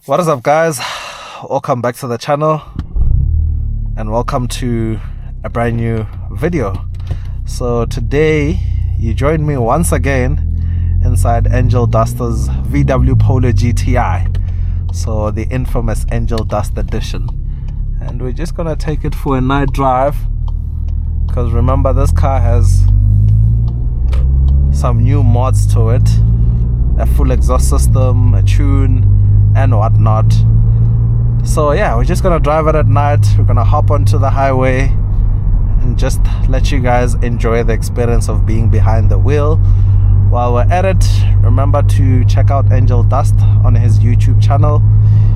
What is up, guys? Welcome back to the channel and welcome to a brand new video. So today you join me once again inside Angel Duster's VW Polo GTI, so the infamous Angel Dust edition, and we're just gonna take it for a night drive because remember, this car has some new mods to it, a full exhaust system, a tune and whatnot. So yeah, we're just gonna drive it at night. We're gonna hop onto the highway and just let you guys enjoy the experience of being behind the wheel. While we're at it, remember to check out Angel Dust on his YouTube channel.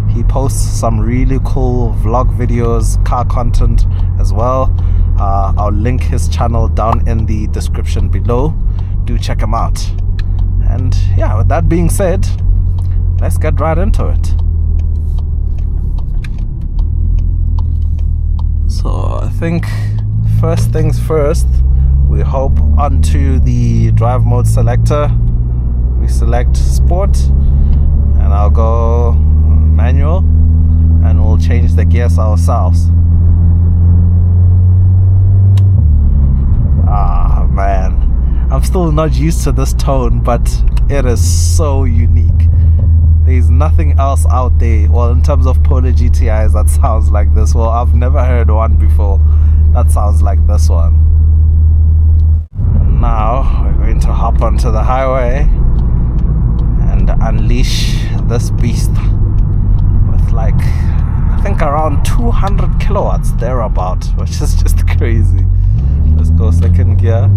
He posts some really cool vlog videos, car content as well. I'll link his channel down in the description below. Do check him out. And yeah, with that being said, let's get right into it. So I think first things first, we hop onto the drive mode selector. We select sport and I'll go manual and we'll change the gears ourselves. Ah man, I'm still not used to this tone, but it is so unique. There's nothing else out there, well, in terms of Polo GTIs that sounds like this. Well, I've never heard one before that sounds like this one. And now we're going to hop onto the highway and unleash this beast with like, I think around 200 kilowatts thereabout, which is just crazy. Let's go second gear.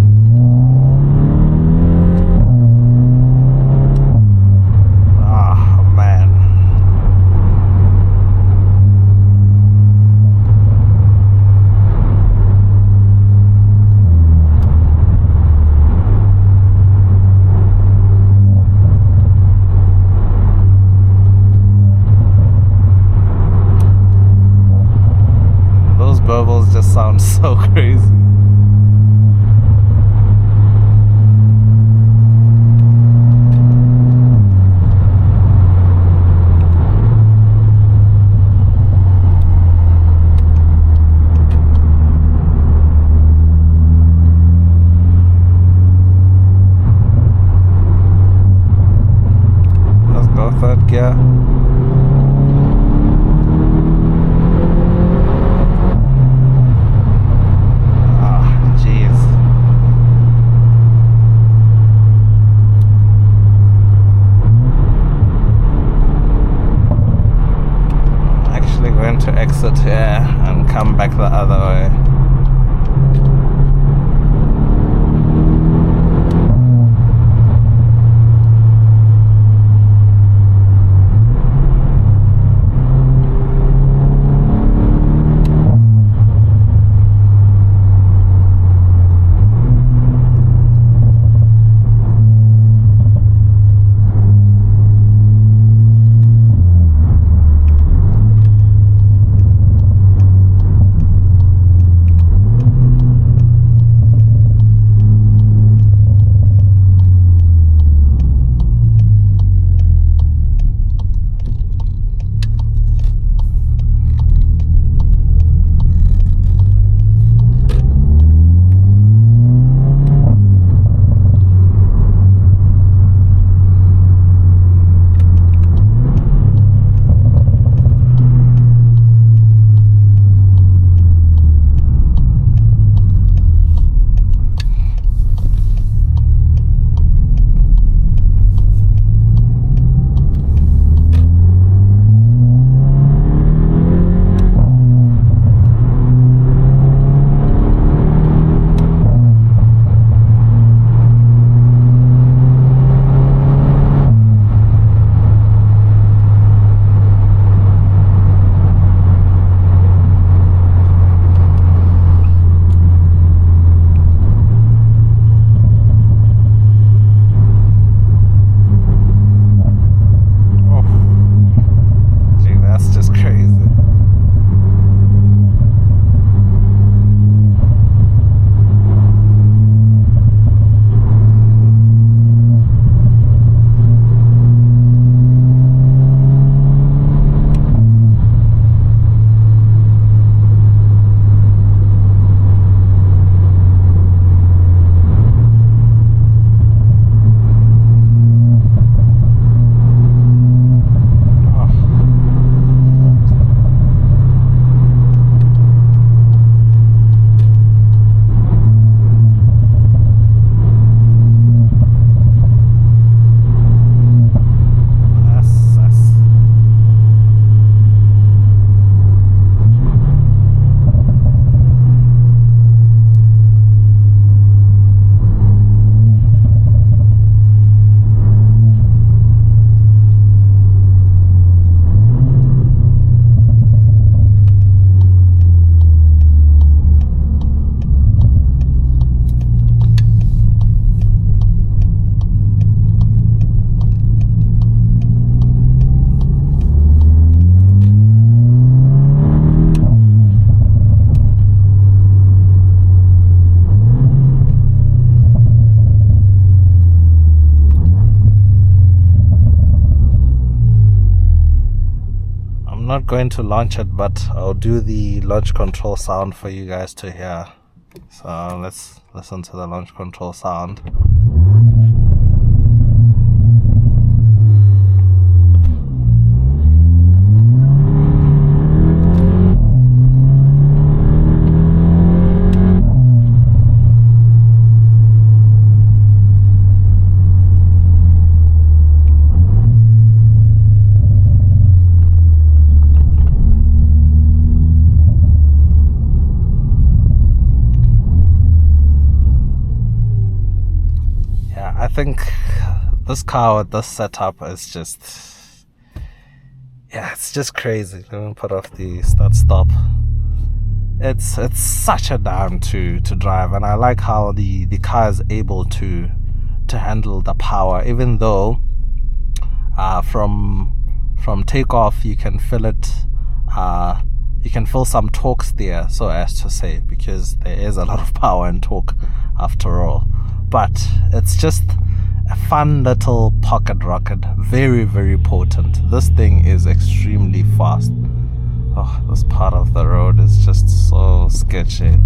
Burbles just sound so crazy. Let's go third gear. To exit here and come back the other way. I'm not going to launch it, but I'll do the launch control sound for you guys to hear. So let's listen to the launch control sound. I think this car with this setup is just, it's just crazy. Let me put off the start-stop. It's such a dime to drive, and I like how the car is able to handle the power, even though from takeoff you can feel it. You can feel some torque there, so as to say, because there is a lot of power and torque after all. But it's just a fun little pocket rocket, very, very potent. This thing is extremely fast. Oh, this part of the road is just so sketchy.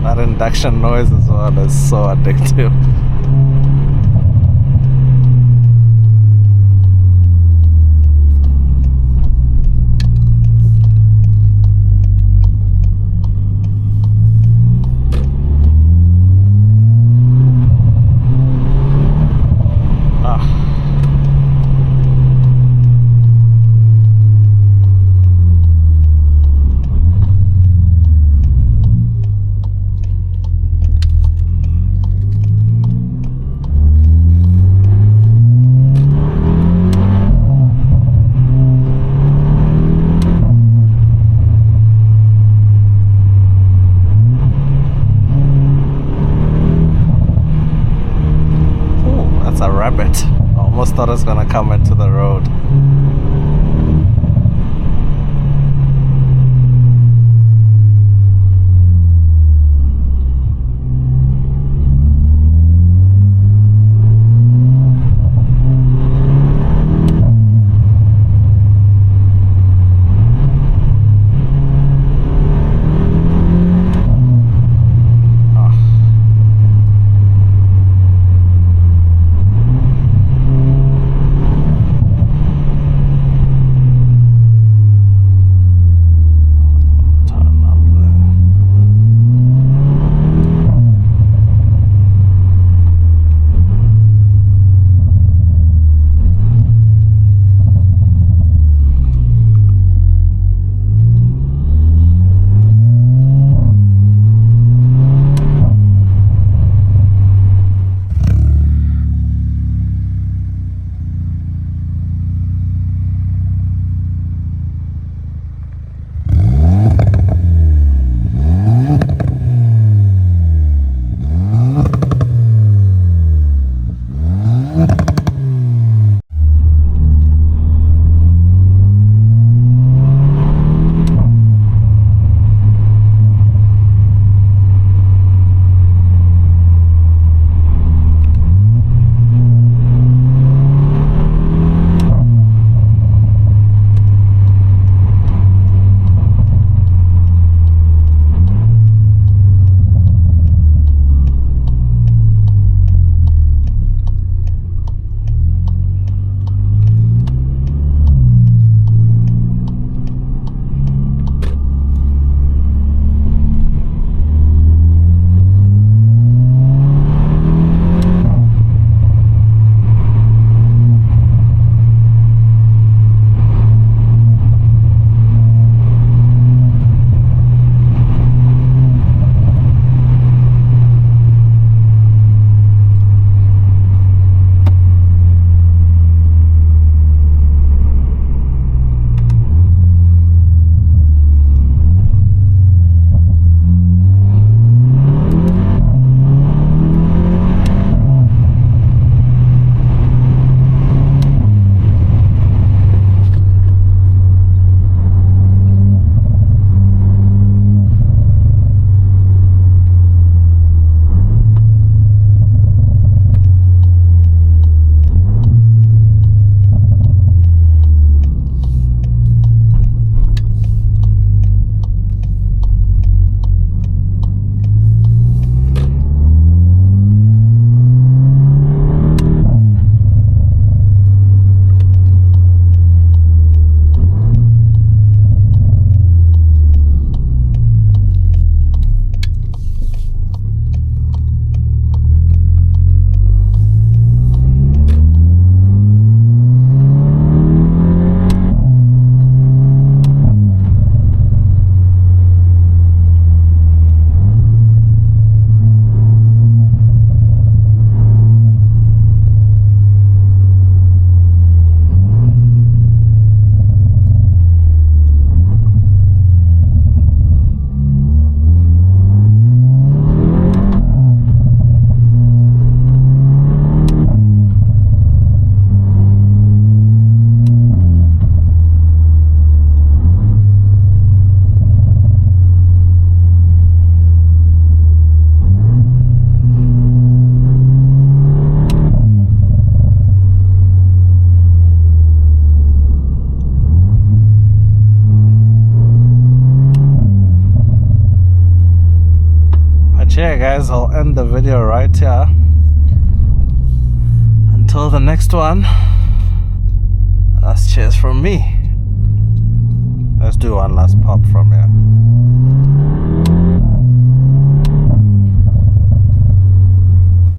That induction noise as well is so addictive. A rabbit. Almost thought it was gonna come into the road. yeah, guys, I'll end the video right here. Until the next one, that's cheers from me. Let's do one last pop from here.